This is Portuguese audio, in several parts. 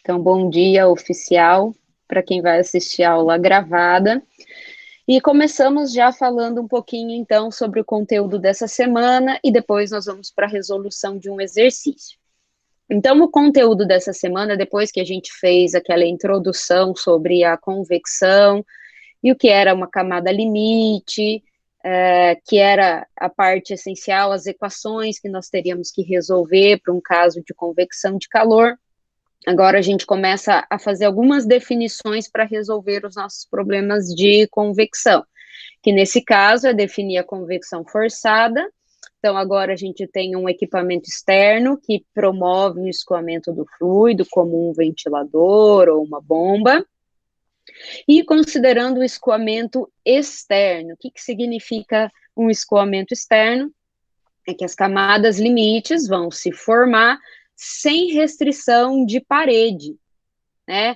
Então, bom dia oficial para quem vai assistir a aula gravada. E começamos já falando um pouquinho, então, sobre o conteúdo dessa semana e depois nós vamos para a resolução de um exercício. Então, o conteúdo dessa semana, depois que a gente fez aquela introdução sobre a convecção e o que era uma camada limite, que era a parte essencial, as equações que nós teríamos que resolver para um caso de convecção de calor. Agora a gente começa a fazer algumas definições para resolver os nossos problemas de convecção, que nesse caso é definir a convecção forçada. Então agora a gente tem um equipamento externo que promove o escoamento do fluido, como um ventilador ou uma bomba. E considerando o escoamento externo, o que significa um escoamento externo? É que as camadas limites vão se formar sem restrição de parede, né?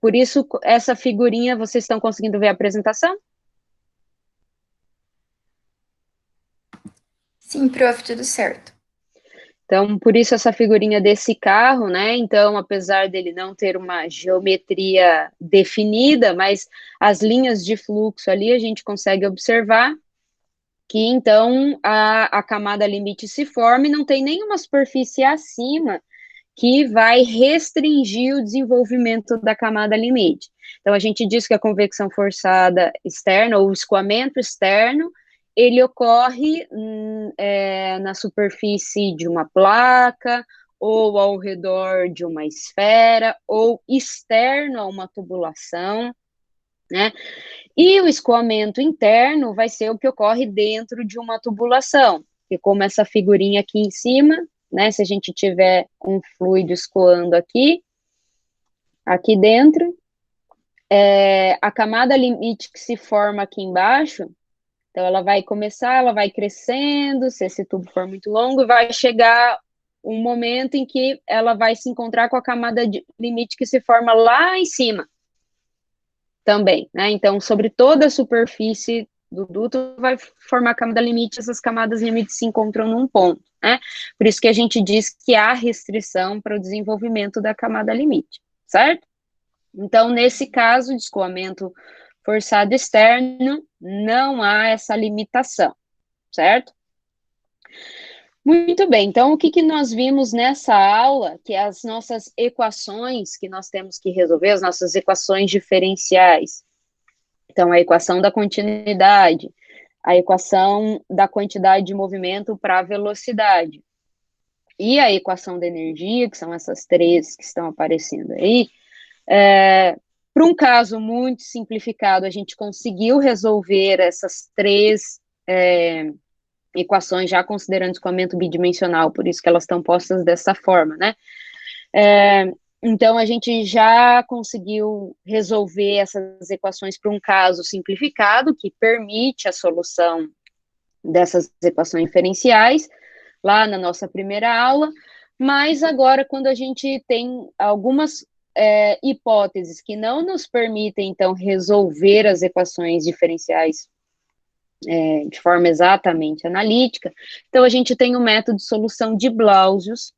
Por isso, essa figurinha, vocês estão conseguindo ver a apresentação? Sim, prof, tudo certo. Então, por isso essa figurinha desse carro, né? Então, apesar dele não ter uma geometria definida, mas as linhas de fluxo ali a gente consegue observar que, então, a camada limite se forma e não tem nenhuma superfície acima que vai restringir o desenvolvimento da camada limite. Então, a gente diz que a convecção forçada externa, ou o escoamento externo, ele ocorre na superfície de uma placa, ou ao redor de uma esfera, ou externo a uma tubulação, né? E o escoamento interno vai ser o que ocorre dentro de uma tubulação, que como essa figurinha aqui em cima, né, se a gente tiver um fluido escoando aqui dentro, a camada limite que se forma aqui embaixo, então ela vai começar, ela vai crescendo, se esse tubo for muito longo, vai chegar um momento em que ela vai se encontrar com a camada limite que se forma lá em cima, também, né? Então, sobre toda a superfície do duto vai formar a camada limite, essas camadas limites se encontram num ponto, né? Por isso que a gente diz que há restrição para o desenvolvimento da camada limite, certo? Então, nesse caso de escoamento forçado externo, não há essa limitação, certo? Muito bem, então o que nós vimos nessa aula, que as nossas equações que nós temos que resolver, as nossas equações diferenciais. Então, a equação da continuidade, a equação da quantidade de movimento para a velocidade, e a equação da energia, que são essas três que estão aparecendo aí. Para um caso muito simplificado, a gente conseguiu resolver essas três equações, já considerando escoamento bidimensional, por isso que elas estão postas dessa forma, né? Então, a gente já conseguiu resolver essas equações para um caso simplificado, que permite a solução dessas equações diferenciais, lá na nossa primeira aula, mas agora, quando a gente tem algumas hipóteses que não nos permitem, então, resolver as equações diferenciais de forma exatamente analítica, então a gente tem o método de solução de Blausius,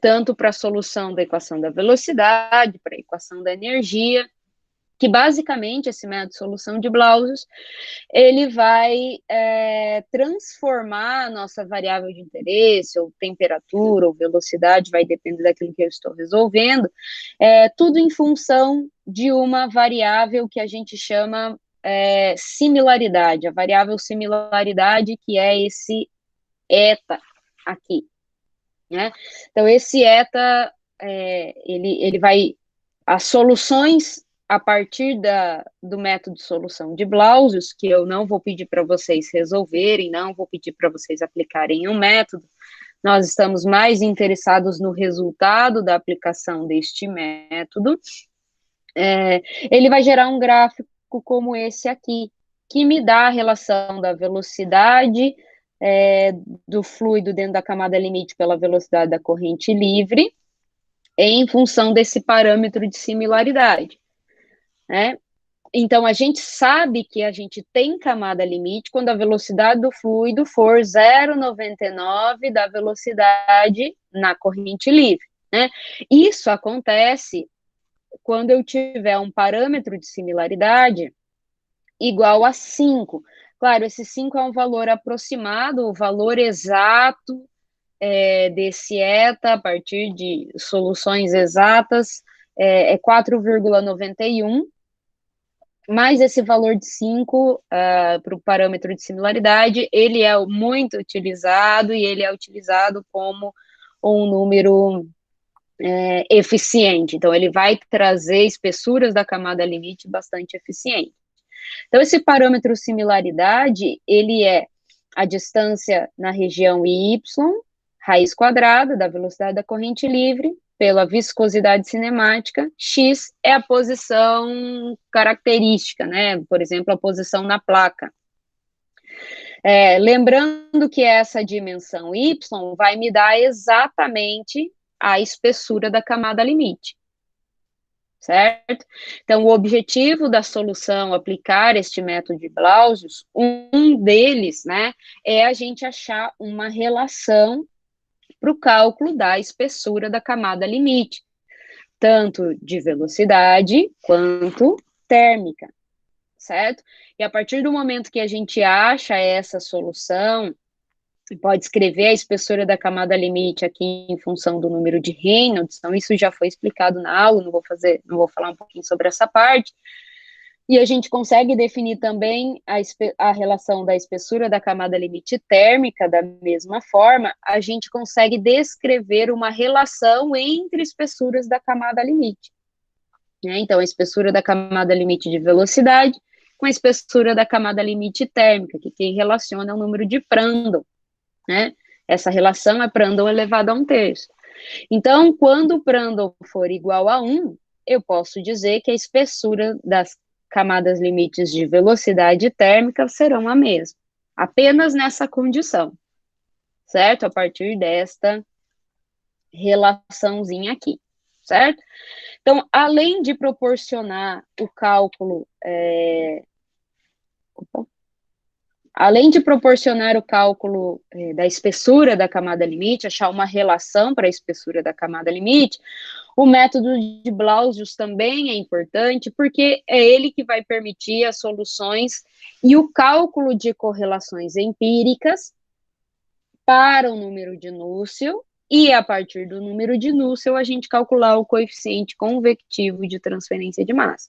tanto para a solução da equação da velocidade, para a equação da energia, que basicamente esse método de solução de Blausius, ele vai transformar a nossa variável de interesse, ou temperatura, ou velocidade, vai depender daquilo que eu estou resolvendo, tudo em função de uma variável que a gente chama similaridade, a variável similaridade, que é esse eta aqui, né? Então, esse eta, ele vai, as soluções a partir do método de solução de Blausius, que eu não vou pedir para vocês resolverem, não vou pedir para vocês aplicarem um método, nós estamos mais interessados no resultado da aplicação deste método. Ele vai gerar um gráfico como esse aqui, que me dá a relação da velocidade do fluido dentro da camada limite pela velocidade da corrente livre, em função desse parâmetro de similaridade, né? Então, a gente sabe que a gente tem camada limite quando a velocidade do fluido for 0,99 da velocidade na corrente livre. né? Isso acontece quando eu tiver um parâmetro de similaridade igual a 5. Claro, esse 5 é um valor aproximado, o valor exato desse eta, a partir de soluções exatas, é 4,91, mas esse valor de 5 para o parâmetro de similaridade, ele é muito utilizado, e ele é utilizado como um número eficiente. Então, ele vai trazer espessuras da camada limite bastante eficiente. Então, esse parâmetro similaridade, ele é a distância na região y, raiz quadrada da velocidade da corrente livre, pela viscosidade cinemática, x é a posição característica, né? Por exemplo, a posição na placa. Lembrando que essa dimensão y vai me dar exatamente a espessura da camada limite, certo? Então, o objetivo da solução aplicar este método de Blausius, um deles, né, é a gente achar uma relação para o cálculo da espessura da camada limite, tanto de velocidade quanto térmica, certo? E a partir do momento que a gente acha essa solução, pode escrever a espessura da camada limite aqui em função do número de Reynolds, então isso já foi explicado na aula, não vou falar um pouquinho sobre essa parte, e a gente consegue definir também a relação da espessura da camada limite térmica, da mesma forma, a gente consegue descrever uma relação entre espessuras da camada limite, né? Então, a espessura da camada limite de velocidade com a espessura da camada limite térmica, que quem relaciona é o número de Prandtl, né? Essa relação é Prandtl elevado a 1/3. Então, quando o Prandtl for igual a 1, eu posso dizer que a espessura das camadas limites de velocidade térmica serão a mesma, apenas nessa condição, certo? A partir desta relaçãozinha aqui, certo? Então, além de proporcionar o cálculo, da espessura da camada limite, achar uma relação para a espessura da camada limite, o método de Blausius também é importante, porque é ele que vai permitir as soluções e o cálculo de correlações empíricas para o número de Nusselt, e a partir do número de Nusselt a gente calcular o coeficiente convectivo de transferência de massa.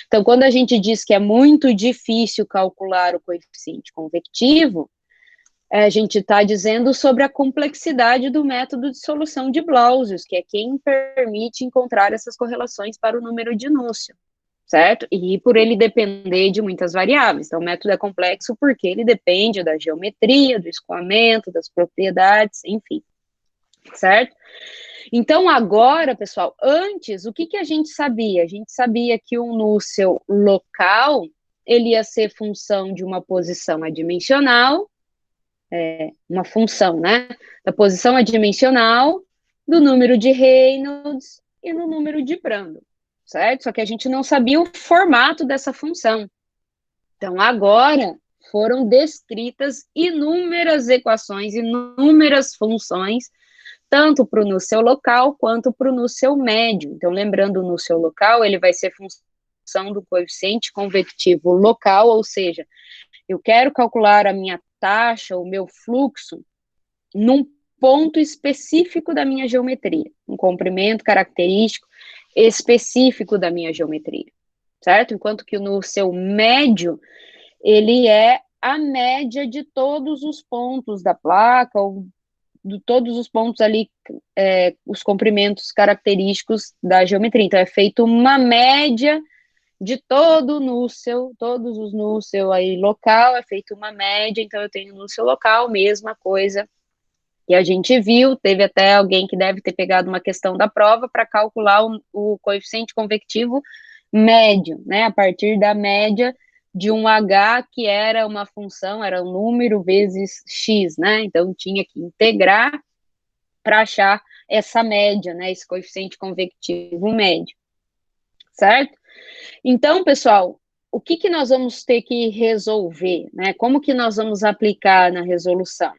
Então, quando a gente diz que é muito difícil calcular o coeficiente convectivo, a gente está dizendo sobre a complexidade do método de solução de Blausius, que é quem permite encontrar essas correlações para o número de Nusselt, certo? E por ele depender de muitas variáveis. Então, o método é complexo porque ele depende da geometria, do escoamento, das propriedades, enfim, certo? Então, agora, pessoal, antes, o que a gente sabia? A gente sabia que o Nusselt local, ele ia ser função de uma posição adimensional, uma função, né, da posição adimensional, do número de Reynolds e no número de Prandtl, certo? Só que a gente não sabia o formato dessa função. Então, agora foram descritas inúmeras equações, inúmeras funções, tanto para o Nusselt local quanto para o Nusselt médio. Então, lembrando, o Nusselt local, ele vai ser função do coeficiente convectivo local, ou seja, eu quero calcular a minha taxa, o meu fluxo, num ponto específico da minha geometria, um comprimento característico específico da minha geometria, certo? Enquanto que no seu médio, ele é a média de todos os pontos da placa, ou de todos os pontos ali, os comprimentos característicos da geometria. Então, é feito uma média de todo o Nusselt, todos os Nusselt aí local, é feito uma média, então eu tenho Nusselt local, mesma coisa que a gente viu, teve até alguém que deve ter pegado uma questão da prova para calcular o coeficiente convectivo médio, né, a partir da média de um H que era uma função, era um número vezes X, né, então tinha que integrar para achar essa média, né, esse coeficiente convectivo médio, certo? Então, pessoal, o que nós vamos ter que resolver, né? Como que nós vamos aplicar na resolução?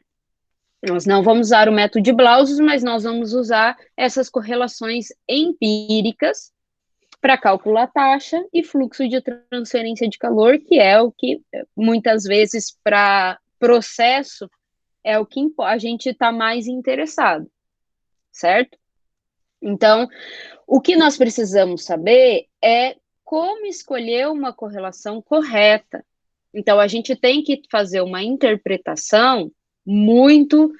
Nós não vamos usar o método de Blausius, mas nós vamos usar essas correlações empíricas para calcular taxa e fluxo de transferência de calor, que é o que, muitas vezes, para processo, é o que a gente está mais interessado, certo? Então, o que nós precisamos saber é como escolher uma correlação correta. Então, a gente tem que fazer uma interpretação muito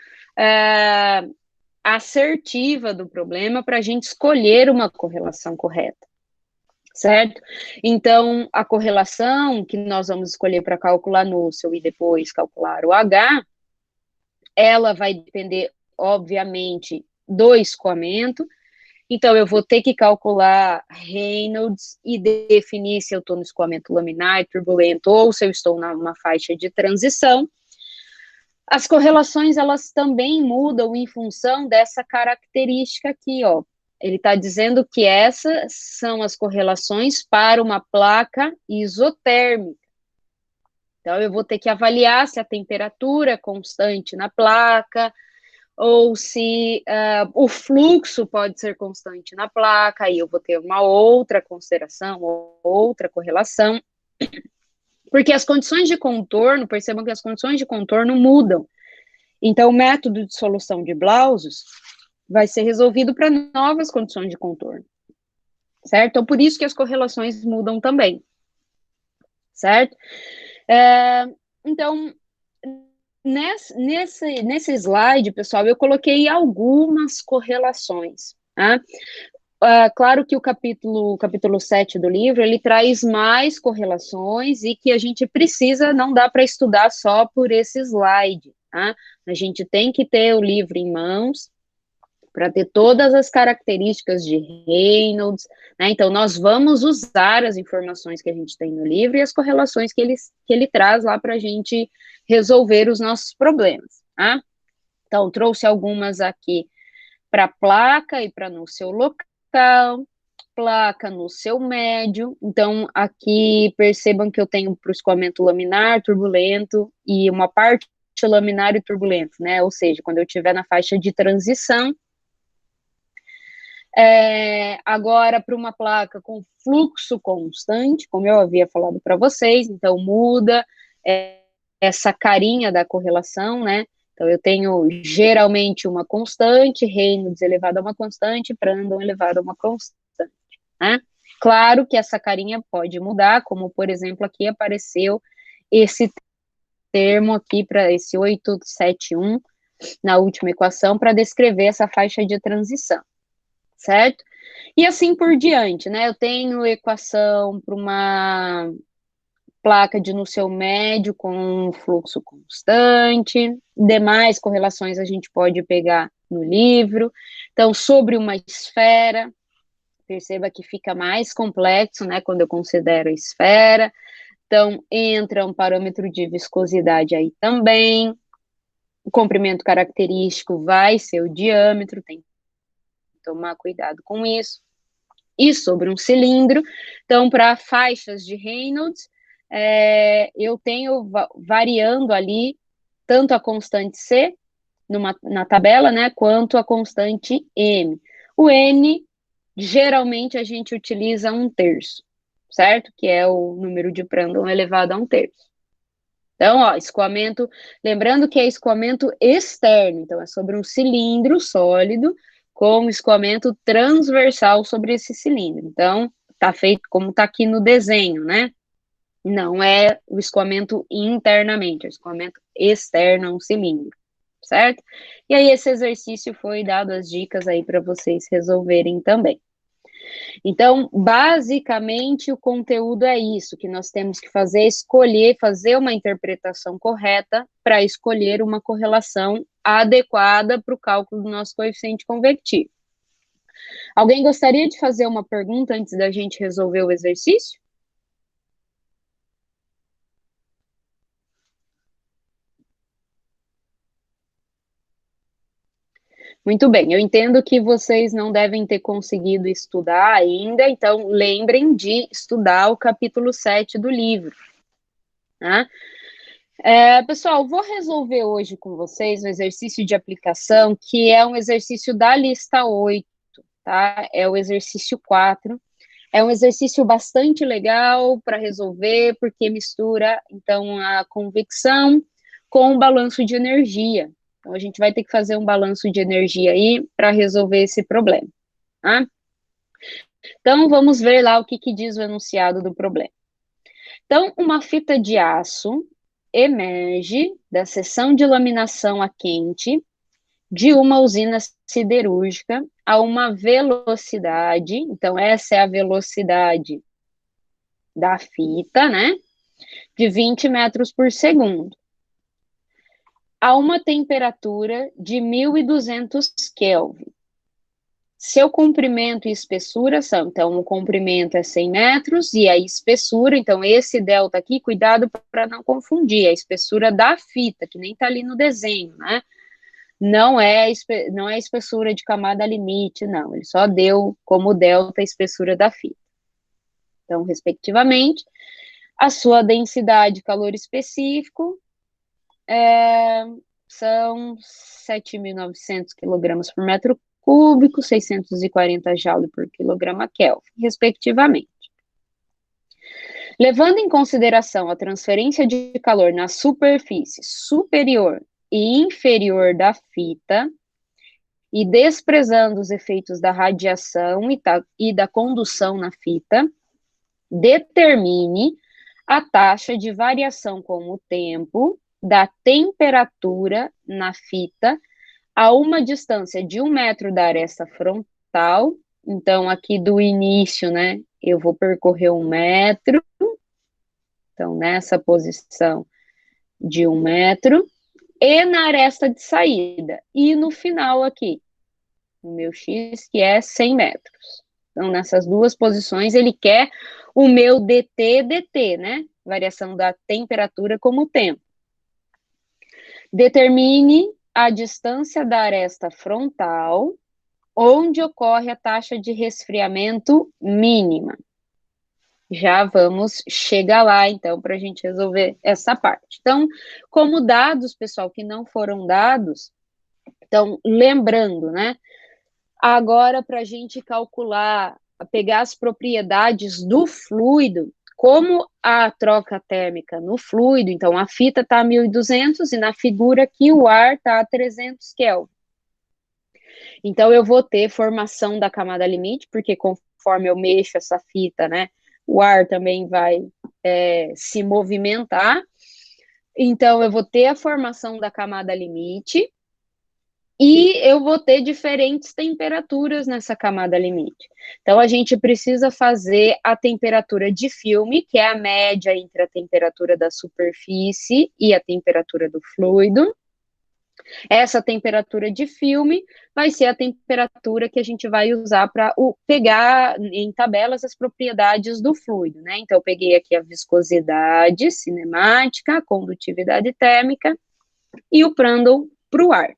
assertiva do problema para a gente escolher uma correlação correta, certo? Então, a correlação que nós vamos escolher para calcular Nusselt e depois calcular o H, ela vai depender, obviamente, do escoamento. Então, eu vou ter que calcular Reynolds e definir se eu estou no escoamento laminar, turbulento, ou se eu estou numa faixa de transição. As correlações, elas também mudam em função dessa característica aqui, ó. Ele está dizendo que essas são as correlações para uma placa isotérmica. Então, eu vou ter que avaliar se a temperatura é constante na placa, ou se o fluxo pode ser constante na placa, aí eu vou ter uma outra consideração, outra correlação, porque as condições de contorno, percebam que as condições de contorno mudam. Então, o método de solução de Blausius vai ser resolvido para novas condições de contorno, certo? Então, por isso que as correlações mudam também, certo? Então, nesse slide, pessoal, eu coloquei algumas correlações, tá? Claro que o capítulo 7 do livro, ele traz mais correlações e que a gente precisa, não dá para estudar só por esse slide, tá? A gente tem que ter o livro em mãos para ter todas as características de Reynolds, né? Então, nós vamos usar as informações que a gente tem no livro e as correlações que ele traz lá para a gente resolver os nossos problemas, tá? Então, trouxe algumas aqui para placa e para no seu local, placa no seu médio. Então, aqui percebam que eu tenho para o escoamento laminar, turbulento e uma parte laminar e turbulento, né? Ou seja, quando eu estiver na faixa de transição. Agora, para uma placa com fluxo constante, como eu havia falado para vocês, então muda essa carinha da correlação, né? Então, eu tenho geralmente uma constante, Reynolds elevado a uma constante, Prandtl elevado a uma constante, né? Claro que essa carinha pode mudar, como, por exemplo, aqui apareceu esse termo aqui para esse 871 na última equação para descrever essa faixa de transição, certo? E assim por diante, né? Eu tenho equação para uma placa de Nusselt médio com fluxo constante, demais correlações a gente pode pegar no livro. Então, sobre uma esfera, perceba que fica mais complexo, né, quando eu considero a esfera. Então, entra um parâmetro de viscosidade aí também. O comprimento característico vai ser o diâmetro, tem que tomar cuidado com isso. E sobre um cilindro, então, para faixas de Reynolds, eu tenho variando ali tanto a constante C na tabela, né, quanto a constante M. O N, geralmente, a gente utiliza 1/3, certo? Que é o número de Prandtl elevado a 1/3. Então, ó, escoamento, lembrando que é escoamento externo, então é sobre um cilindro sólido com escoamento transversal sobre esse cilindro. Então, tá feito como tá aqui no desenho, né? Não é o escoamento internamente, é o escoamento externo a um cilindro, certo? E aí esse exercício foi dado as dicas aí para vocês resolverem também. Então, basicamente, o conteúdo é isso, que nós temos que fazer, escolher, fazer uma interpretação correta para escolher uma correlação adequada para o cálculo do nosso coeficiente convectivo. Alguém gostaria de fazer uma pergunta antes da gente resolver o exercício? Muito bem, eu entendo que vocês não devem ter conseguido estudar ainda, então lembrem de estudar o capítulo 7 do livro, né? Pessoal, vou resolver hoje com vocês um exercício de aplicação que é um exercício da lista 8, tá? É o exercício 4. É um exercício bastante legal para resolver, porque mistura, então, a convecção com o balanço de energia. Então, a gente vai ter que fazer um balanço de energia aí para resolver esse problema, tá? Então, vamos ver lá o que diz o enunciado do problema. Então, uma fita de aço emerge da seção de laminação a quente de uma usina siderúrgica a uma velocidade, então essa é a velocidade da fita, né? De 20 metros por segundo, a uma temperatura de 1200 Kelvin. Seu comprimento e espessura são, então, o comprimento é 100 metros e a espessura, então, esse delta aqui, cuidado para não confundir, a espessura da fita, que nem está ali no desenho, né? Não é a espessura de camada limite, não, ele só deu como delta a espessura da fita. Então, respectivamente, a sua densidade de calor específico são 7.900 quilogramas por metro cúbico, 640 joule por quilograma Kelvin, respectivamente. Levando em consideração a transferência de calor na superfície superior e inferior da fita, e desprezando os efeitos da radiação e da condução na fita, determine a taxa de variação com o tempo da temperatura na fita a uma distância de 1 metro da aresta frontal. Então, aqui do início, né, eu vou percorrer 1 metro. Então, nessa posição de 1 metro. E na aresta de saída. E no final aqui, o meu X, que é 100 metros. Então, nessas duas posições, ele quer o meu dt, né? Variação da temperatura como tempo. Determine a distância da aresta frontal, onde ocorre a taxa de resfriamento mínima. Já vamos chegar lá, então, para a gente resolver essa parte. Então, como dados, pessoal, que não foram dados, então, lembrando, né? Agora, para a gente calcular, pegar as propriedades do fluido, como a troca térmica no fluido, então a fita está a 1.200 e na figura aqui o ar está a 300 Kelvin. Então, eu vou ter formação da camada limite, porque conforme eu mexo essa fita, né, o ar também vai se movimentar. Então, eu vou ter a formação da camada limite e eu vou ter diferentes temperaturas nessa camada limite. Então, a gente precisa fazer a temperatura de filme, que é a média entre a temperatura da superfície e a temperatura do fluido. Essa temperatura de filme vai ser a temperatura que a gente vai usar para pegar em tabelas as propriedades do fluido, né? Então, eu peguei aqui a viscosidade cinemática, a condutividade térmica e o Prandtl para o ar,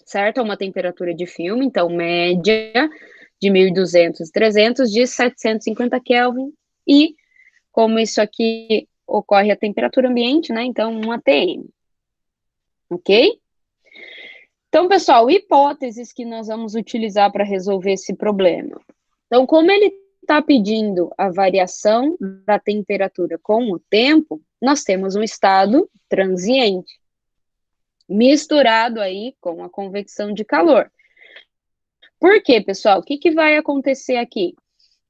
certo? É uma temperatura de filme, então, média de 1.200 e 300 de 750 Kelvin e, como isso aqui ocorre a temperatura ambiente, né? Então, 1 atm, ok? Então, pessoal, hipóteses que nós vamos utilizar para resolver esse problema. Então, como ele está pedindo a variação da temperatura com o tempo, nós temos um estado transiente, misturado aí com a convecção de calor. Por quê, pessoal? O que vai acontecer aqui?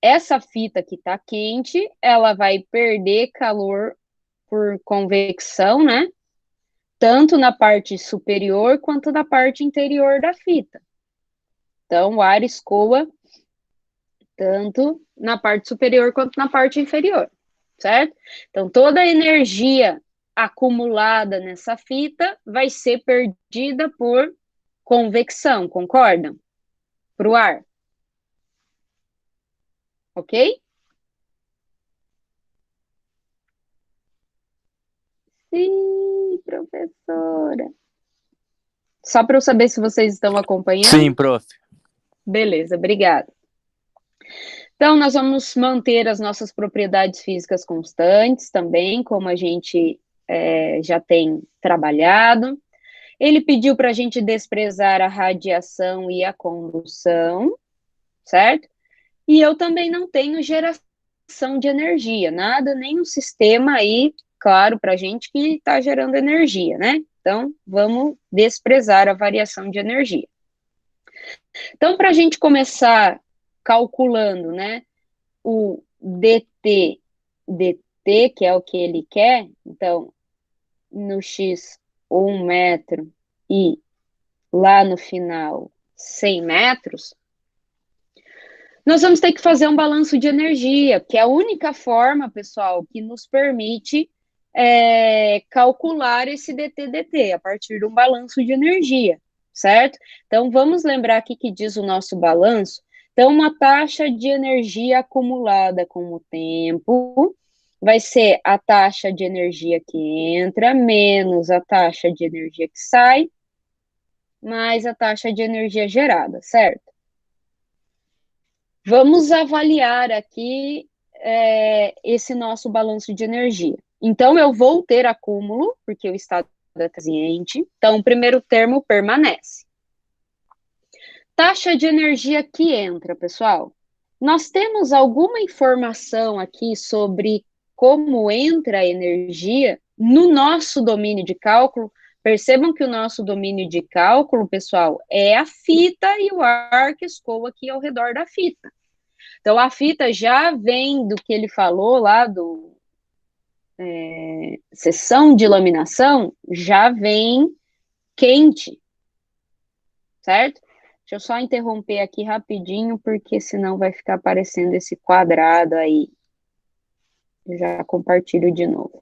Essa fita que está quente, ela vai perder calor por convecção, né? Tanto na parte superior quanto na parte interior da fita. Então, o ar escoa tanto na parte superior quanto na parte inferior, certo? Então, toda a energia acumulada nessa fita vai ser perdida por convecção, concordam? Para o ar. Ok? Sim, professora. Só para eu saber se vocês estão acompanhando. Sim, prof. Beleza, obrigada. Então, nós vamos manter as nossas propriedades físicas constantes também, como a gente já tem trabalhado. Ele pediu para a gente desprezar a radiação e a condução, certo? E eu também não tenho geração de energia, nada, nenhum sistema aí, claro, para a gente que está gerando energia, né? Então, vamos desprezar a variação de energia. Então, para a gente começar calculando, né, o dt, que é o que ele quer, então, no x 1 metro e lá no final 100 metros, nós vamos ter que fazer um balanço de energia, que é a única forma, pessoal, que nos permite calcular esse dt, a partir de um balanço de energia, certo? Então, vamos lembrar aqui que diz o nosso balanço. Então, uma taxa de energia acumulada com o tempo vai ser a taxa de energia que entra menos a taxa de energia que sai, mais a taxa de energia gerada, certo? Vamos avaliar aqui esse nosso balanço de energia. Então, eu vou ter acúmulo, porque o estado é transiente. Então, o primeiro termo permanece. Taxa de energia que entra, pessoal. Nós temos alguma informação aqui sobre como entra a energia no nosso domínio de cálculo? Percebam que o nosso domínio de cálculo, pessoal, é a fita e o ar que escoa aqui ao redor da fita. Então, a fita já vem do que ele falou lá do seção de laminação, já vem quente, certo? Deixa eu só interromper aqui rapidinho, porque senão vai ficar aparecendo esse quadrado aí. Eu já compartilho de novo.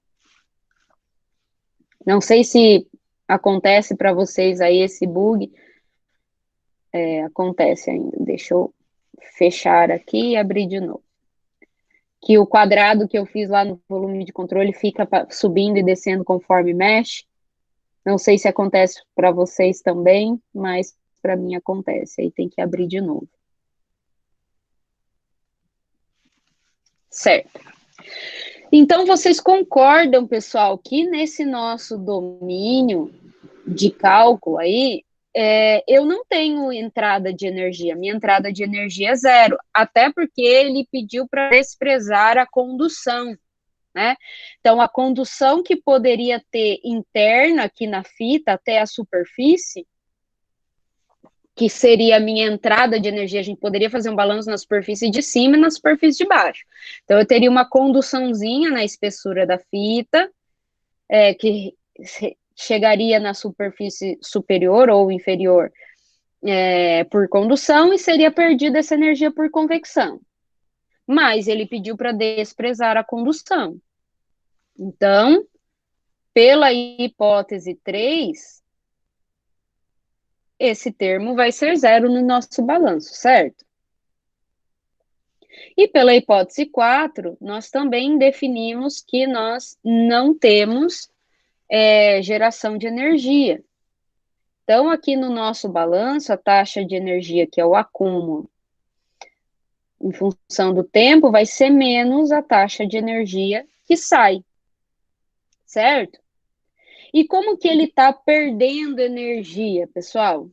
Não sei se acontece para vocês aí esse bug. Acontece ainda. Deixa eu fechar aqui e abrir de novo. Que o quadrado que eu fiz lá no volume de controle fica subindo e descendo conforme mexe. Não sei se acontece para vocês também, mas para mim acontece. Aí tem que abrir de novo. Certo. Então, vocês concordam, pessoal, que nesse nosso domínio de cálculo aí, eu não tenho entrada de energia, minha entrada de energia é zero, até porque ele pediu para desprezar a condução, né? Então, a condução que poderia ter interna aqui na fita até a superfície, que seria a minha entrada de energia, a gente poderia fazer um balanço na superfície de cima e na superfície de baixo. Então, eu teria uma conduçãozinha na espessura da fita, que chegaria na superfície superior ou inferior por condução e seria perdida essa energia por convecção. Mas ele pediu para desprezar a condução. Então, pela hipótese 3, esse termo vai ser zero no nosso balanço, certo? E pela hipótese 4, nós também definimos que nós não temos geração de energia. Então, aqui no nosso balanço, a taxa de energia, que é o acúmulo, em função do tempo, vai ser menos a taxa de energia que sai, certo? E como que ele está perdendo energia, pessoal?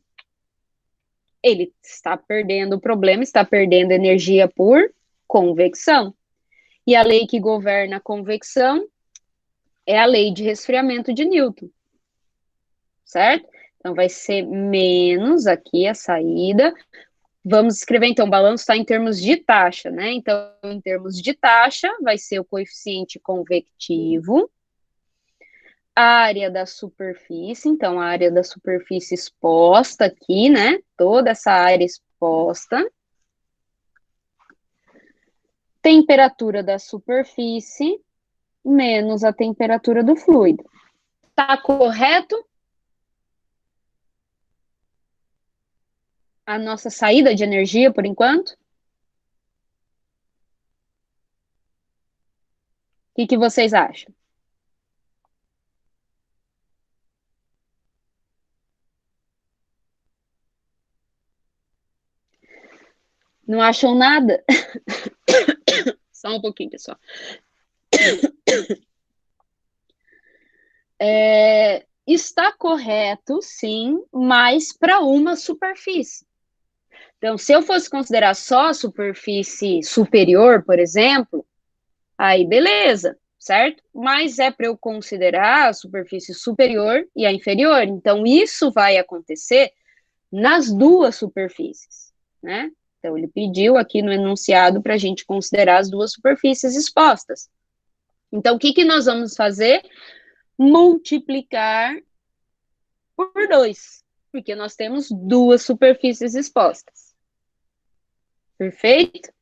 Ele está perdendo, o problema está perdendo energia por convecção. E a lei que governa a convecção é a lei de resfriamento de Newton, certo? Então, vai ser menos aqui a saída. Vamos escrever, então, o balanço está em termos de taxa, né? Então, em termos de taxa, vai ser o coeficiente convectivo, a área da superfície, então, a área da superfície exposta aqui, né? Toda essa área exposta. Temperatura da superfície menos a temperatura do fluido. Tá correto? A nossa saída de energia, por enquanto? O que vocês acham? Não acham nada? Só um pouquinho, pessoal. Está correto, sim, mas para uma superfície. Então, se eu fosse considerar só a superfície superior, por exemplo, aí beleza, certo? Mas é para eu considerar a superfície superior e a inferior. Então, isso vai acontecer nas duas superfícies, né? Então, ele pediu aqui no enunciado para a gente considerar as duas superfícies expostas. Então, o que, que nós vamos fazer? Multiplicar por 2, porque nós temos duas superfícies expostas. Perfeito?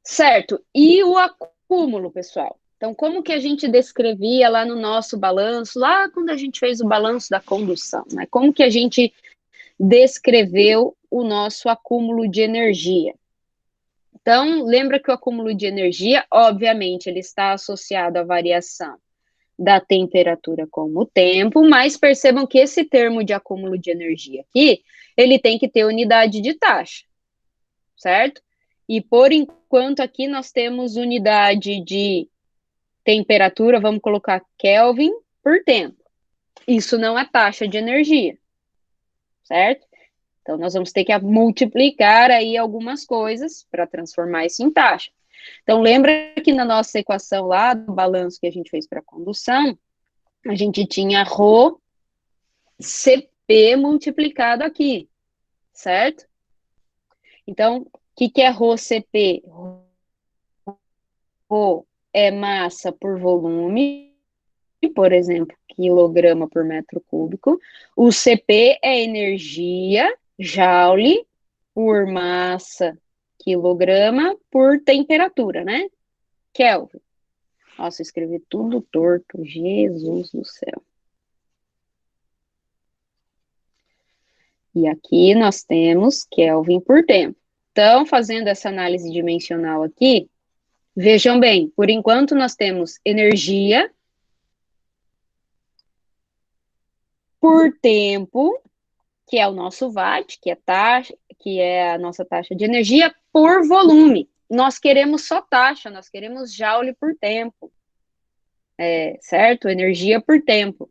Certo. E o acúmulo, pessoal? Então, como que a gente descrevia lá no nosso balanço, lá quando a gente fez o balanço da condução, né? Como que a gente descreveu o nosso acúmulo de energia? Então, lembra que o acúmulo de energia, obviamente, ele está associado à variação da temperatura com o tempo, mas percebam que esse termo de acúmulo de energia aqui, ele tem que ter unidade de taxa, certo? E por enquanto aqui nós temos unidade de temperatura, vamos colocar Kelvin por tempo. Isso não é taxa de energia, certo? Então nós vamos ter que multiplicar aí algumas coisas para transformar isso em taxa. Então lembra que na nossa equação lá do balanço que a gente fez para condução, a gente tinha ρ CP multiplicado aqui, certo? Então, o que é ρ CP? Rho é massa por volume, por exemplo, quilograma por metro cúbico. O CP é energia, joule, por massa, quilograma, por temperatura, né? Kelvin. Nossa, eu escrevi tudo torto, Jesus do céu. E aqui nós temos Kelvin por tempo. Então, fazendo essa análise dimensional aqui, vejam bem, por enquanto nós temos energia por tempo, que é o nosso watt, que é taxa, que é a nossa taxa de energia, por volume. Nós queremos só taxa, nós queremos joule por tempo, certo? Energia por tempo.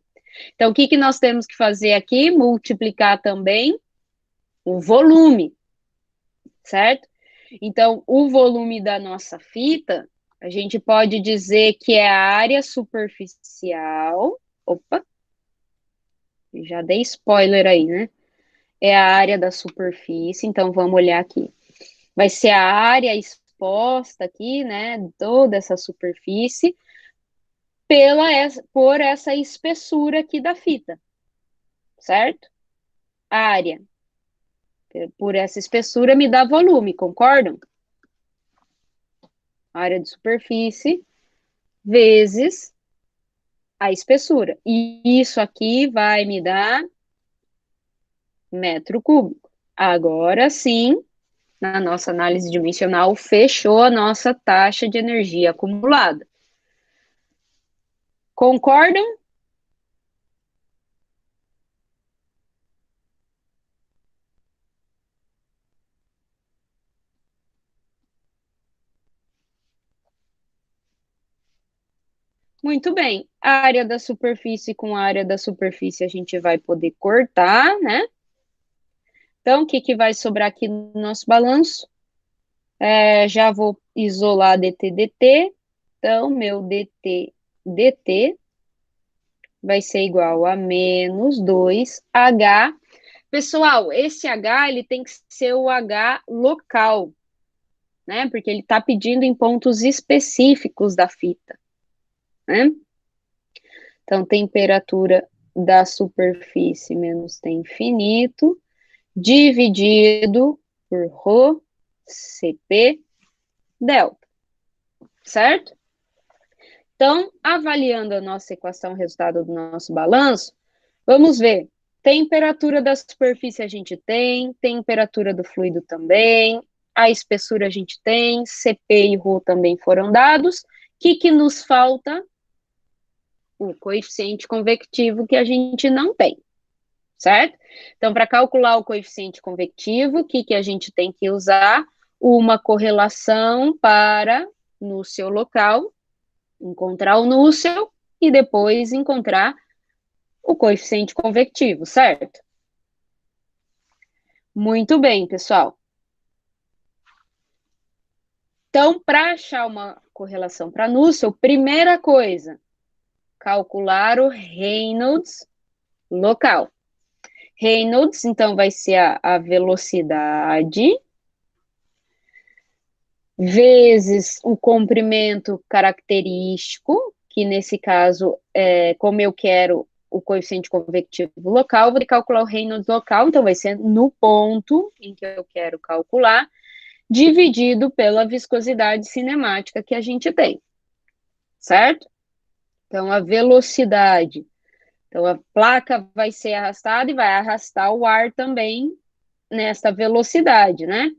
Então, o que, que nós temos que fazer aqui? Multiplicar também o volume, certo? Então, o volume da nossa fita, a gente pode dizer que é a área superficial. Opa, já dei spoiler aí, né? É a área da superfície, então vamos olhar aqui. Vai ser a área exposta aqui, né? Toda essa superfície, por essa espessura aqui da fita, certo? Área. Por essa espessura me dá volume, concordam? Área de superfície vezes a espessura. E isso aqui vai me dar metro cúbico. Agora sim, na nossa análise dimensional, fechou a nossa taxa de energia acumulada. Concordam? Muito bem. A área da superfície com a área da superfície a gente vai poder cortar, né? Então, o que, que vai sobrar aqui no nosso balanço? Já vou isolar dt, dt. Então, meu dt, dt vai ser igual a menos 2H. Pessoal, esse H, ele tem que ser o H local, né? Porque ele está pedindo em pontos específicos da fita, né? Então, temperatura da superfície menos T infinito, dividido por ρ CP delta, certo? Então, avaliando a nossa equação, resultado do nosso balanço, vamos ver. Temperatura da superfície a gente tem, temperatura do fluido também, a espessura a gente tem, CP e ρ também foram dados. O que nos falta? O coeficiente convectivo que a gente não tem, certo? Então, para calcular o coeficiente convectivo, o que a gente tem que usar? uma correlação para, no seu local, encontrar o núcleo e depois encontrar o coeficiente convectivo, certo? Muito bem, pessoal. Então, para achar uma correlação para núcleo, primeira coisa, calcular o Reynolds local. Reynolds, então, vai ser a velocidade vezes o comprimento característico, que nesse caso, como eu quero o coeficiente convectivo local, vou calcular o Reynolds local, então vai ser no ponto em que eu quero calcular, dividido pela viscosidade cinemática que a gente tem, certo? Então, a velocidade. Então, a placa vai ser arrastada e vai arrastar o ar também nessa velocidade, né?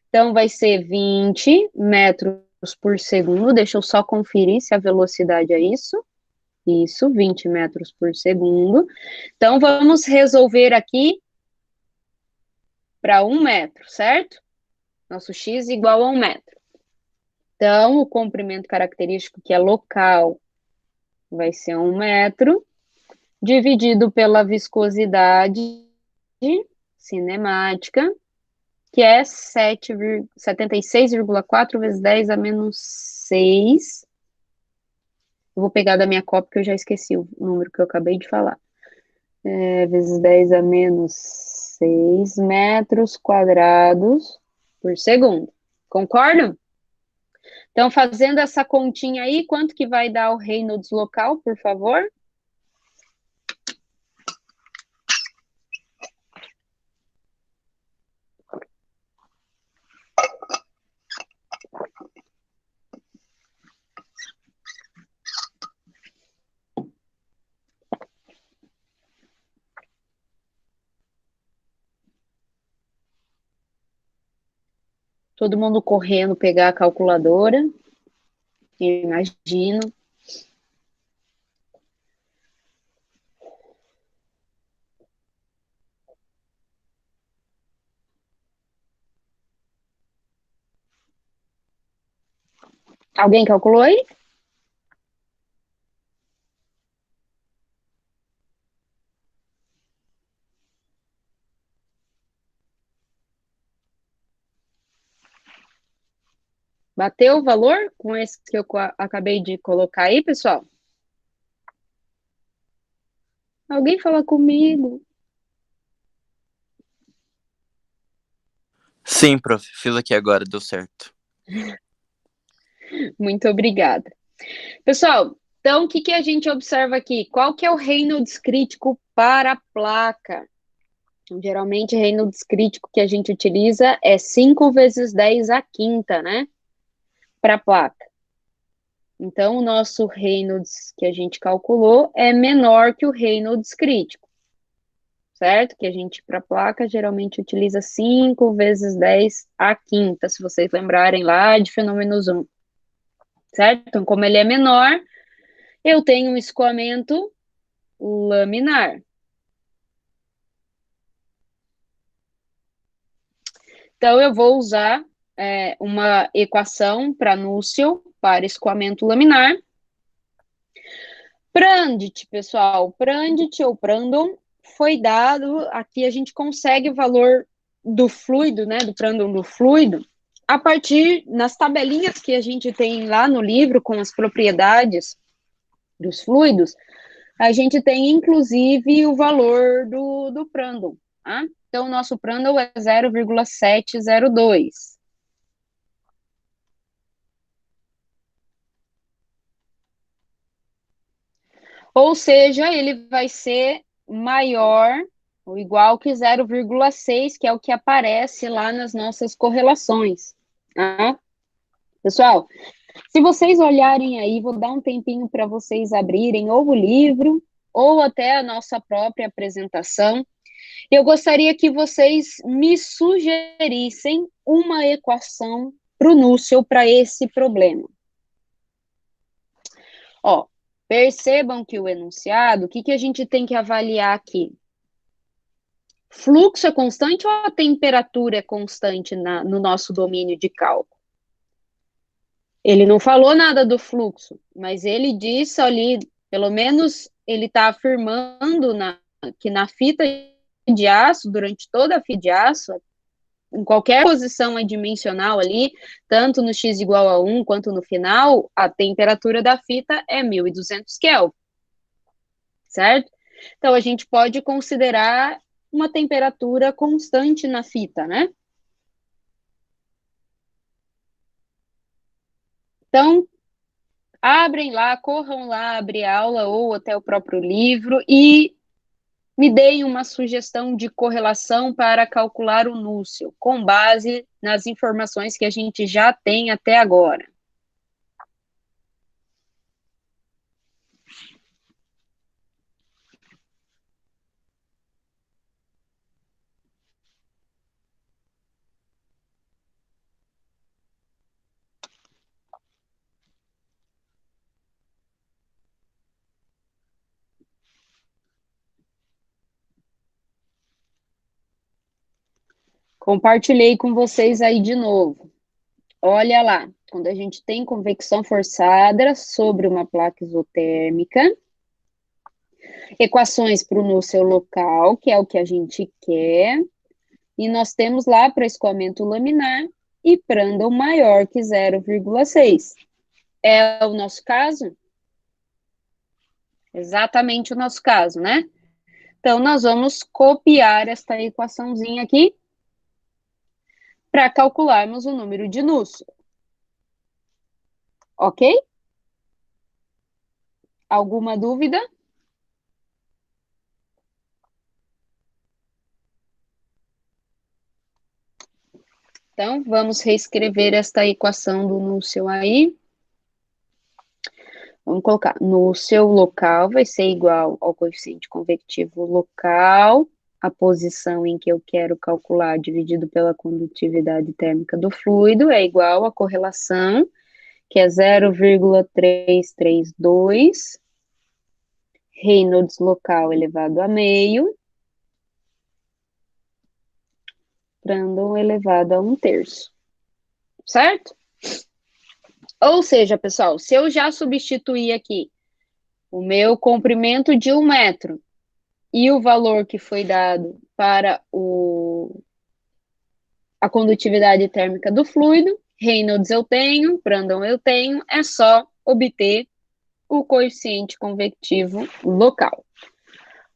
Então, vai ser 20 metros por segundo. Deixa eu só conferir se a velocidade é isso. Isso, 20 metros por segundo. Então, vamos resolver aqui para 1 metro, certo? Nosso x igual a 1 metro. Então, o comprimento característico, que é local, vai ser 1 metro, dividido pela viscosidade cinemática, que é 76,4 vezes 10 a menos 6. Eu vou pegar da minha cópia, que eu já esqueci o número que eu acabei de falar. Vezes 10 a menos 6 metros quadrados por segundo. Concordam? Então, fazendo essa continha aí, quanto que vai dar o Reynolds local, por favor? Todo mundo correndo pegar a calculadora. Eu imagino. Alguém calculou aí? Bateu o valor com esse que eu acabei de colocar aí, pessoal? Alguém fala comigo? Sim, prof. Fiz aqui agora, deu certo. Muito obrigada. Pessoal, então o que a gente observa aqui? Qual que é o Reynolds crítico para a placa? Então, geralmente, o Reynolds crítico que a gente utiliza é 5 vezes 10 à quinta, né? Para a placa. Então, o nosso Reynolds que a gente calculou é menor que o Reynolds crítico, certo? Que a gente, para a placa, geralmente utiliza 5 vezes 10 à quinta, se vocês lembrarem lá de fenômenos 1, certo? Então, como ele é menor, eu tenho um escoamento laminar. Então, eu vou usar uma equação para núcleo, para escoamento laminar. Prandtl, pessoal, Prandtl ou Prandtl foi dado, aqui a gente consegue o valor do fluido, né, do Prandtl do fluido, a partir, nas tabelinhas que a gente tem lá no livro, com as propriedades dos fluidos, a gente tem, inclusive, o valor do Prandtl, tá? Então, o nosso Prandtl é 0,702. Ou seja, ele vai ser maior ou igual que 0,6, que é o que aparece lá nas nossas correlações. Tá? Pessoal, se vocês olharem aí, vou dar um tempinho para vocês abrirem ou o livro ou até a nossa própria apresentação. Eu gostaria que vocês me sugerissem uma equação para o núcleo para esse problema. Ó, percebam que o enunciado, o que a gente tem que avaliar aqui? Fluxo é constante ou a temperatura é constante no nosso domínio de cálculo? Ele não falou nada do fluxo, mas ele disse ali, pelo menos ele está afirmando que na fita de aço, durante toda a fita de aço, em qualquer posição adimensional ali, tanto no x igual a 1 quanto no final, a temperatura da fita é 1200 Kelvin, certo? Então, a gente pode considerar uma temperatura constante na fita, né? Então, abrem lá, corram lá, abrir aula ou até o próprio livro e me deem uma sugestão de correlação para calcular o núcleo, com base nas informações que a gente já tem até agora. Compartilhei com vocês aí de novo. Olha lá, quando a gente tem convecção forçada sobre uma placa isotérmica, equações para o núcleo local, que é o que a gente quer, e nós temos lá para escoamento laminar e Prandtl maior que 0,6. É o nosso caso? Exatamente o nosso caso, né? Então, nós vamos copiar esta equaçãozinha aqui para calcularmos o número de núcleo. Ok? Alguma dúvida? Então, vamos reescrever esta equação do núcleo aí. Vamos colocar, núcleo local vai ser igual ao coeficiente convectivo local, a posição em que eu quero calcular dividido pela condutividade térmica do fluido é igual à correlação, que é 0,332, Reynolds local elevado a meio, Prandtl elevado a 1/3, certo? Ou seja, pessoal, se eu já substituir aqui o meu comprimento de 1 metro e o valor que foi dado para a condutividade térmica do fluido, Reynolds eu tenho, Prandtl eu tenho, é só obter o coeficiente convectivo local.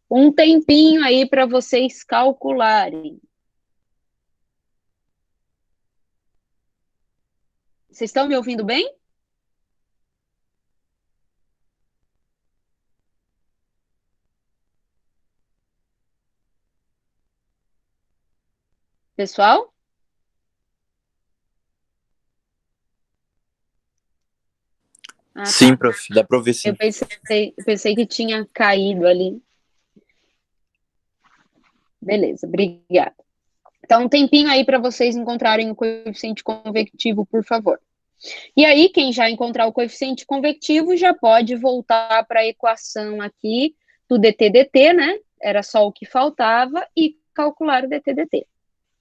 Um tempinho aí para vocês calcularem. Vocês estão me ouvindo bem? Pessoal? Sim, Tá. prof, dá pra ouvir sim. Eu pensei que tinha caído ali. Beleza, obrigada. Então, um tempinho aí para vocês encontrarem o coeficiente convectivo, por favor. E aí, quem já encontrar o coeficiente convectivo já pode voltar para a equação aqui do dT/dt, né? Era só o que faltava, e calcular o dT/dt.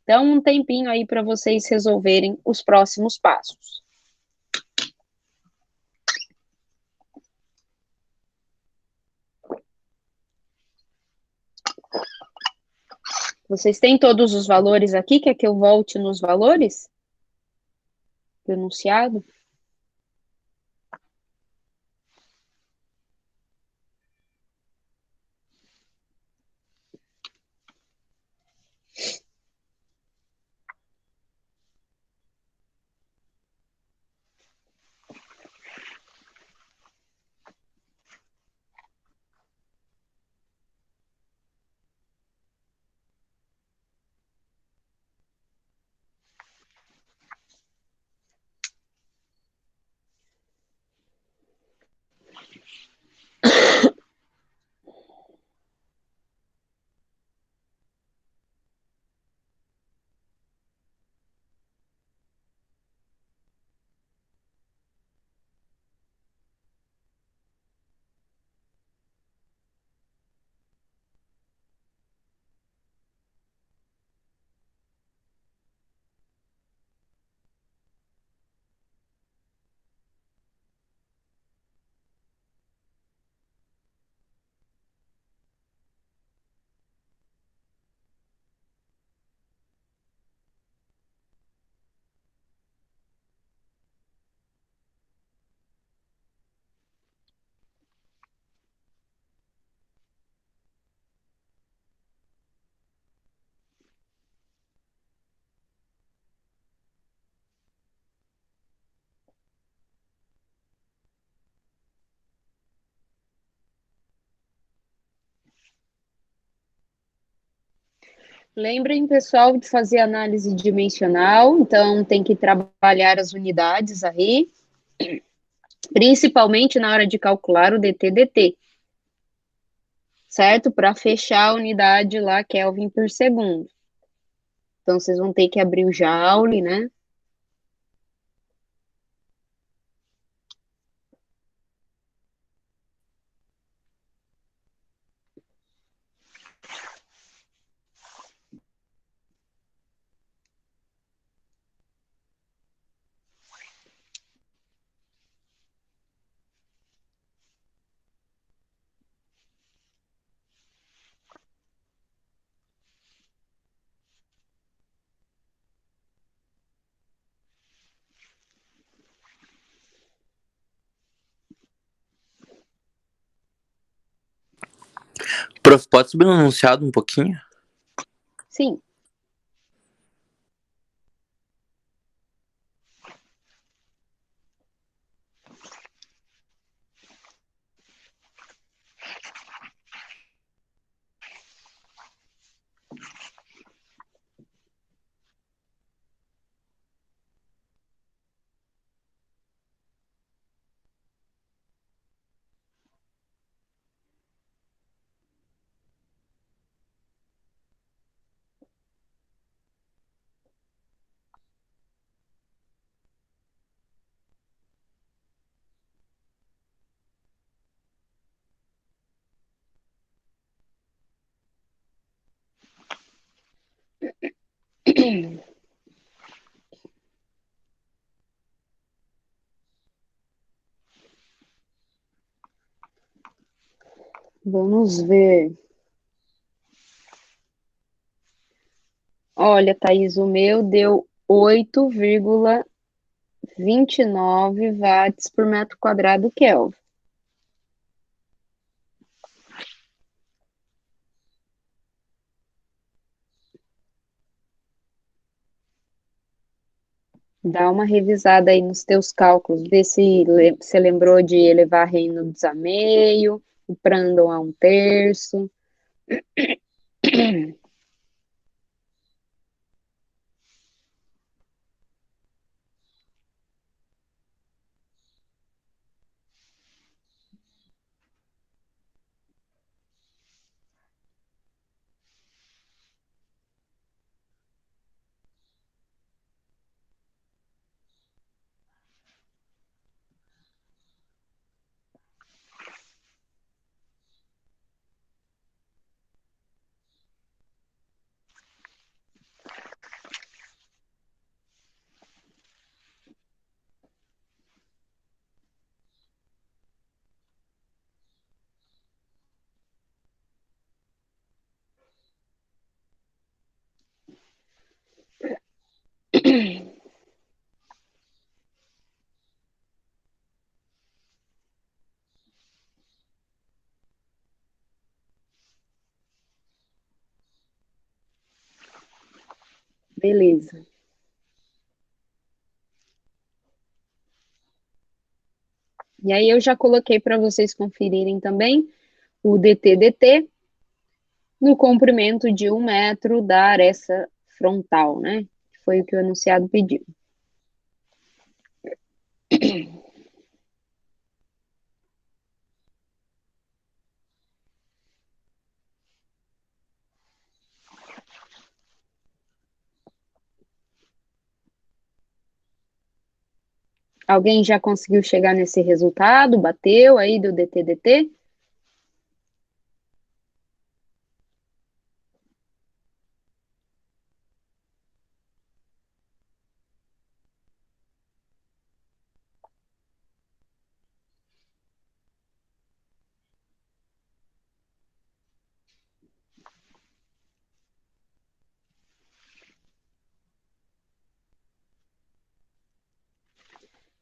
Então, um tempinho aí para vocês resolverem os próximos passos. Vocês têm todos os valores aqui? Quer que eu volte nos valores do enunciado? Lembrem, pessoal, de fazer análise dimensional, então tem que trabalhar as unidades aí, principalmente na hora de calcular o DT/dt, certo? Para fechar a unidade lá, Kelvin por segundo. Então, vocês vão ter que abrir o Joule, né? Prof, pode subir no enunciado um pouquinho? Sim. Vamos ver. Olha, Thaís, o meu deu 8,29 watts por metro quadrado Kelvin. Dá uma revisada aí nos teus cálculos, vê se você lembrou de elevar Reynolds a meio, o Prandtl a 1/3. Beleza. E aí eu já coloquei para vocês conferirem também o DT/dt no comprimento de 1 metro da aresta frontal, né? Foi o que o enunciado pediu. Alguém já conseguiu chegar nesse resultado? Bateu aí do DT/dt?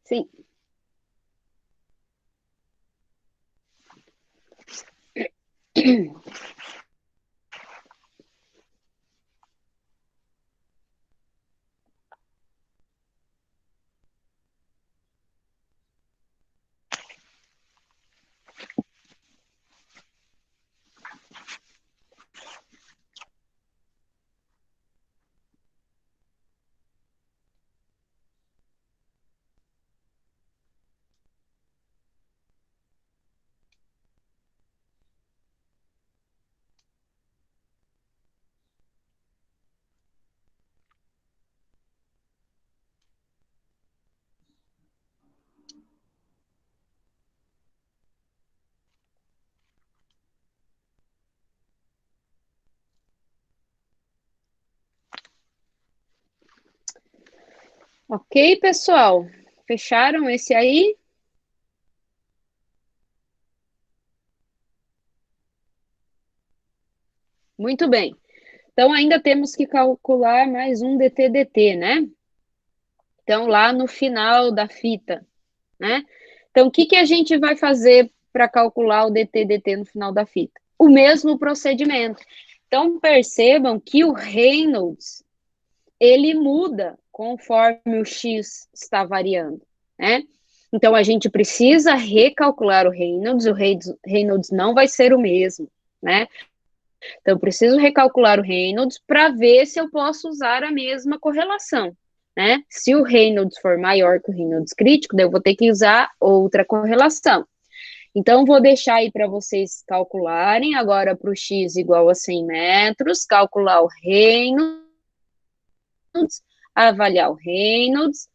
Sim. Ok, pessoal? Fecharam esse aí? Muito bem. Então, ainda temos que calcular mais um DT-DT, né? Então, lá no final da fita, né? Então, o que que a gente vai fazer para calcular o DT-DT no final da fita? O mesmo procedimento. Então, percebam que o Reynolds, ele muda conforme o X está variando, né? Então, a gente precisa recalcular o Reynolds não vai ser o mesmo, né? Então, eu preciso recalcular o Reynolds para ver se eu posso usar a mesma correlação, né? Se o Reynolds for maior que o Reynolds crítico, daí eu vou ter que usar outra correlação. Então, vou deixar aí para vocês calcularem agora para o x igual a 100 metros, calcular o Reynolds, avaliar o Reynolds,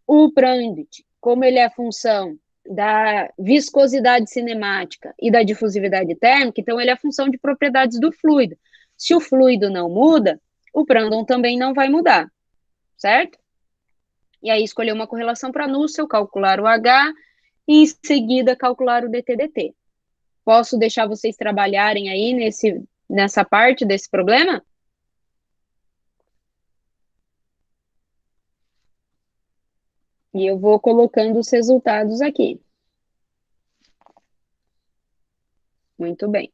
o Prandtl, como ele é função da viscosidade cinemática e da difusividade térmica, então ele é função de propriedades do fluido. Se o fluido não muda, o Prandtl também não vai mudar, certo? E aí escolher uma correlação para Nusselt, calcular o H e em seguida calcular o DT-DT. Posso deixar vocês trabalharem aí nessa parte desse problema? E eu vou colocando os resultados aqui. Muito bem.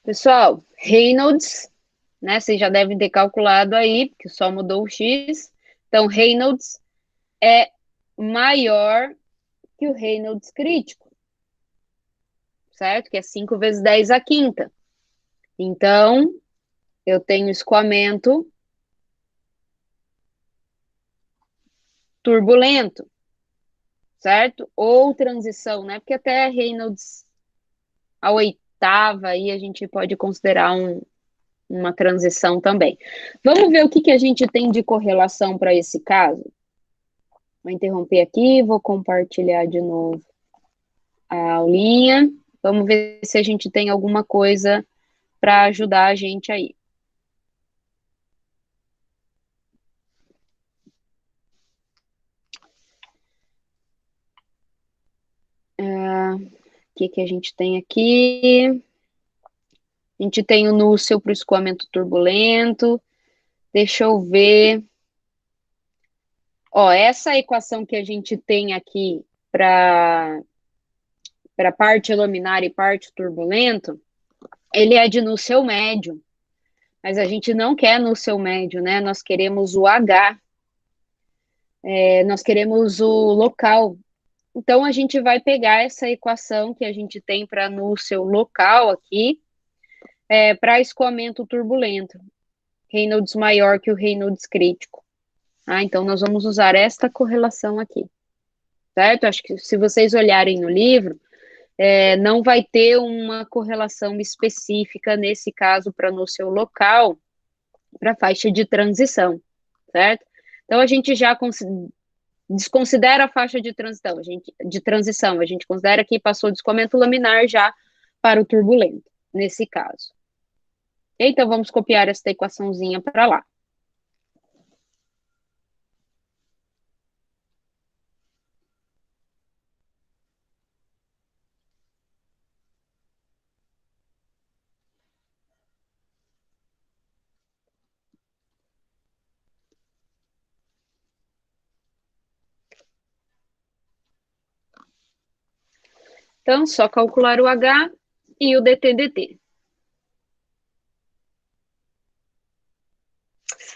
Pessoal, Reynolds, né? Vocês já devem ter calculado aí, porque só mudou o X. Então, Reynolds é maior que o Reynolds crítico, certo? Que é 5 vezes 10 à quinta. Então, eu tenho escoamento turbulento, certo? Ou transição, né? Porque até Reynolds, a oitava, aí a gente pode considerar uma transição também. Vamos ver o que a gente tem de correlação para esse caso? Vou interromper aqui, vou compartilhar de novo a aulinha. Vamos ver se a gente tem alguma coisa para ajudar a gente aí. O que a gente tem aqui? A gente tem o Nusselt para o escoamento turbulento. Deixa eu ver. Ó, essa equação que a gente tem aqui para parte laminar e parte turbulento, ele é de Nusselt médio. Mas a gente não quer Nusselt médio, né? Nós queremos o H. Nós queremos o local. Então, a gente vai pegar essa equação que a gente tem para Nusselt local aqui, para escoamento turbulento. Reynolds maior que o Reynolds crítico. Então, nós vamos usar esta correlação aqui, certo? Acho que se vocês olharem no livro, não vai ter uma correlação específica nesse caso para Nusselt local, para a faixa de transição, certo? Então, a gente já desconsidera a faixa de transição, a gente considera que passou do escoamento laminar já para o turbulento, nesse caso. Então, vamos copiar esta equaçãozinha para lá. Então, só calcular o H e o DT/dt.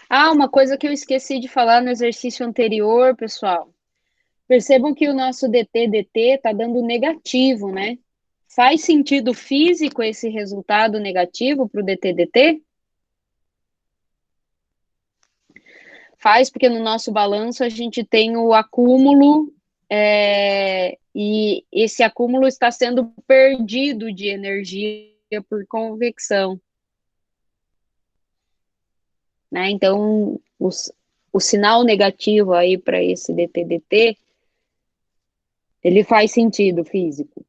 Ah, uma coisa que eu esqueci de falar no exercício anterior, pessoal. Percebam que o nosso DT/dt está dando negativo, né? Faz sentido físico esse resultado negativo para o DT/dt? Faz, porque no nosso balanço a gente tem o acúmulo, e esse acúmulo está sendo perdido de energia por convecção. Né? Então, o sinal negativo aí para esse DT/dt, ele faz sentido físico.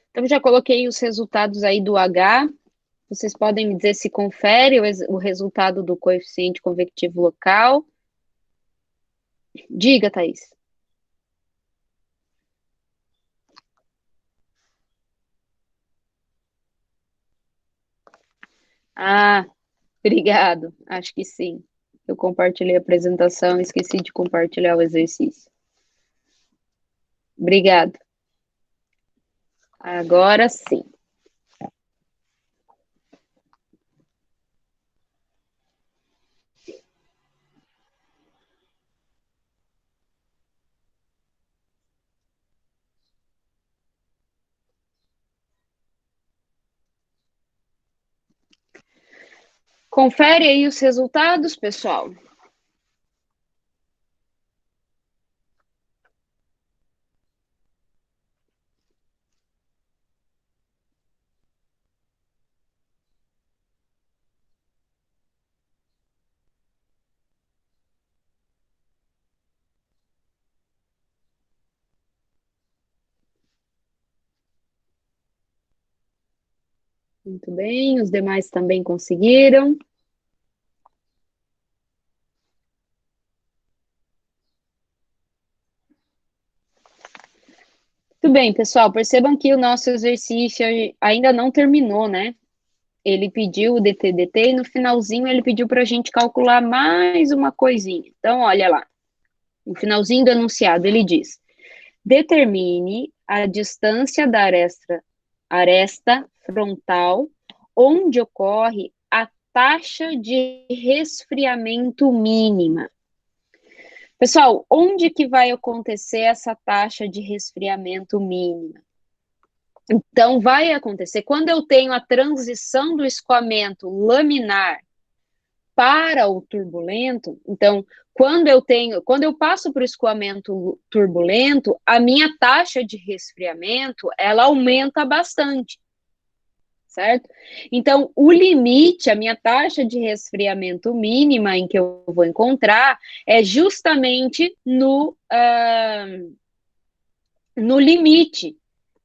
Então, já coloquei os resultados aí do H. Vocês podem me dizer se confere o resultado do coeficiente convectivo local. Diga, Thaís. Ah, obrigado. Acho que sim. Eu compartilhei a apresentação, esqueci de compartilhar o exercício. Obrigado. Agora sim. Confere aí os resultados, pessoal. Muito bem, os demais também conseguiram. Muito bem, pessoal, percebam que o nosso exercício ainda não terminou, né? Ele pediu o DT/dt e no finalzinho ele pediu para a gente calcular mais uma coisinha. Então, olha lá, no finalzinho do enunciado ele diz: determine a distância da aresta frontal onde ocorre a taxa de resfriamento mínima. Pessoal, onde que vai acontecer essa taxa de resfriamento mínima? Então, vai acontecer quando eu tenho a transição do escoamento laminar para o turbulento. Então, quando eu passo para o escoamento turbulento, a minha taxa de resfriamento, ela aumenta bastante, certo? Então, o limite, a minha taxa de resfriamento mínima em que eu vou encontrar é justamente no limite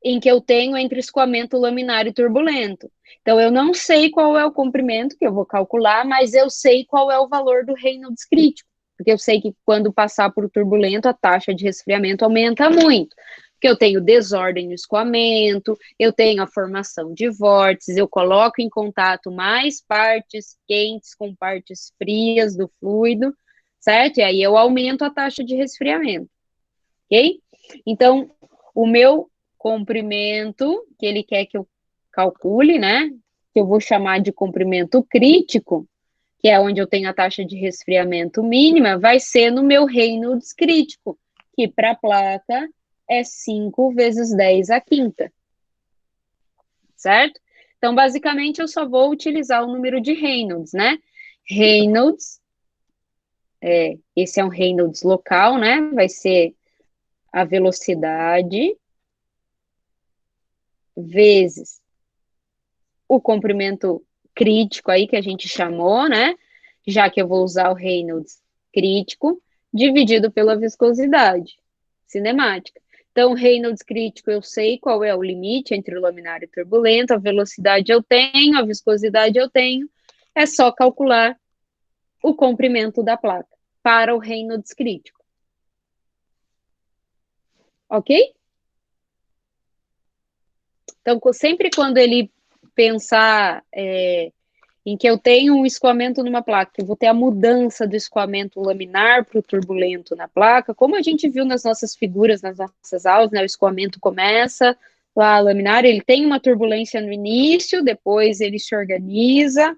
em que eu tenho entre escoamento laminar e turbulento. Então, eu não sei qual é o comprimento que eu vou calcular, mas eu sei qual é o valor do Reynolds crítico, porque eu sei que quando passar por turbulento, a taxa de resfriamento aumenta muito, porque eu tenho desordem no escoamento, eu tenho a formação de vórtices, eu coloco em contato mais partes quentes com partes frias do fluido, certo? E aí eu aumento a taxa de resfriamento, ok? Então, o meu comprimento, que ele quer que eu calcule, né? Que eu vou chamar de comprimento crítico, que é onde eu tenho a taxa de resfriamento mínima, vai ser no meu Reynolds crítico, que para a placa é 5 vezes 10 à quinta. Certo? Então, basicamente, eu só vou utilizar o número de Reynolds, né? Reynolds, esse é um Reynolds local, né? Vai ser a velocidade vezes o comprimento crítico aí que a gente chamou, né? Já que eu vou usar o Reynolds crítico, dividido pela viscosidade cinemática. Então, Reynolds crítico, eu sei qual é o limite entre o laminar e turbulento, a velocidade eu tenho, a viscosidade eu tenho, é só calcular o comprimento da placa para o Reynolds crítico. Ok? Então, sempre quando ele pensar em que eu tenho um escoamento numa placa, que eu vou ter a mudança do escoamento laminar para o turbulento na placa, como a gente viu nas nossas figuras, nas nossas aulas, né, o escoamento começa lá laminar, ele tem uma turbulência no início, depois ele se organiza,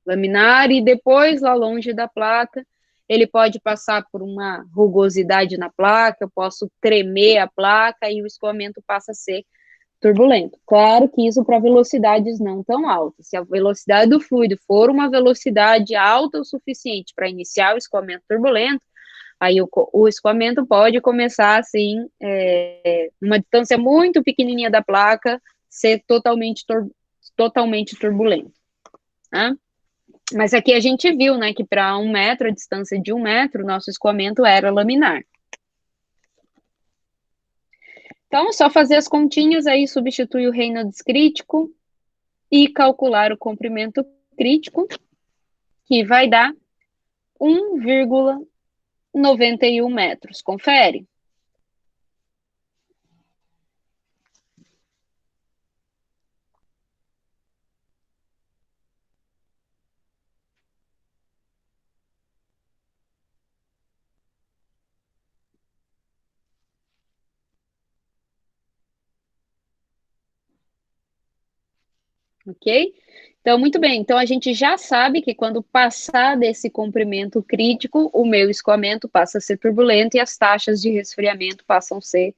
laminar, e depois, lá longe da placa, ele pode passar por uma rugosidade na placa, eu posso tremer a placa e o escoamento passa a ser turbulento. Claro que isso para velocidades não tão altas. Se a velocidade do fluido for uma velocidade alta o suficiente para iniciar o escoamento turbulento, aí o escoamento pode começar assim, uma distância muito pequenininha da placa, ser totalmente turbulento. Né? Mas aqui a gente viu, né, que para 1 metro, a distância de 1 metro, nosso escoamento era laminar. Então, é só fazer as continhas aí, substituir o Reynolds crítico e calcular o comprimento crítico, que vai dar 1,91 metros. Confere. Ok? Então, muito bem. Então, a gente já sabe que quando passar desse comprimento crítico, o meu escoamento passa a ser turbulento e as taxas de resfriamento passam a ser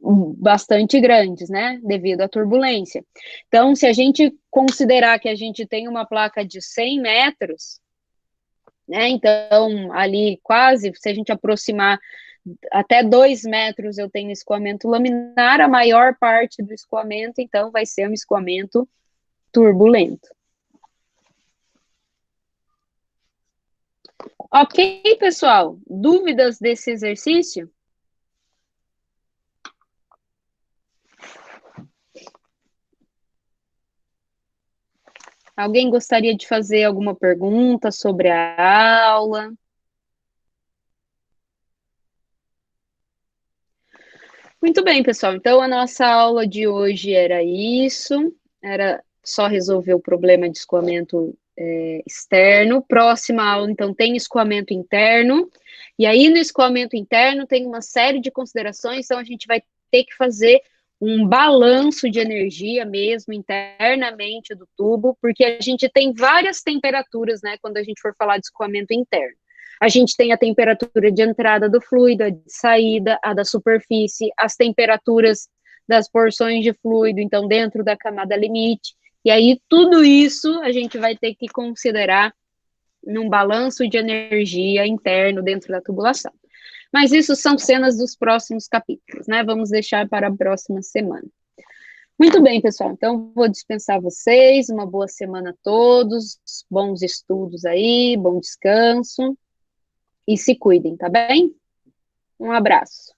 bastante grandes, né? Devido à turbulência. Então, se a gente considerar que a gente tem uma placa de 100 metros, né? Então, ali quase, se a gente aproximar até 2 metros, eu tenho escoamento laminar, a maior parte do escoamento, então, vai ser um escoamento turbulento. Ok, pessoal? Dúvidas desse exercício? Alguém gostaria de fazer alguma pergunta sobre a aula? Muito bem, pessoal. Então, a nossa aula de hoje era isso. Era só resolver o problema de escoamento externo. Próxima aula, então, tem escoamento interno. E aí, no escoamento interno, tem uma série de considerações. Então, a gente vai ter que fazer um balanço de energia mesmo internamente do tubo, porque a gente tem várias temperaturas, né, quando a gente for falar de escoamento interno. A gente tem a temperatura de entrada do fluido, a de saída, a da superfície, as temperaturas das porções de fluido, então dentro da camada limite, e aí tudo isso a gente vai ter que considerar num balanço de energia interno dentro da tubulação. Mas isso são cenas dos próximos capítulos, né? Vamos deixar para a próxima semana. Muito bem, pessoal. Então, vou dispensar vocês. Uma boa semana a todos. Bons estudos aí, bom descanso. E se cuidem, tá bem? Um abraço.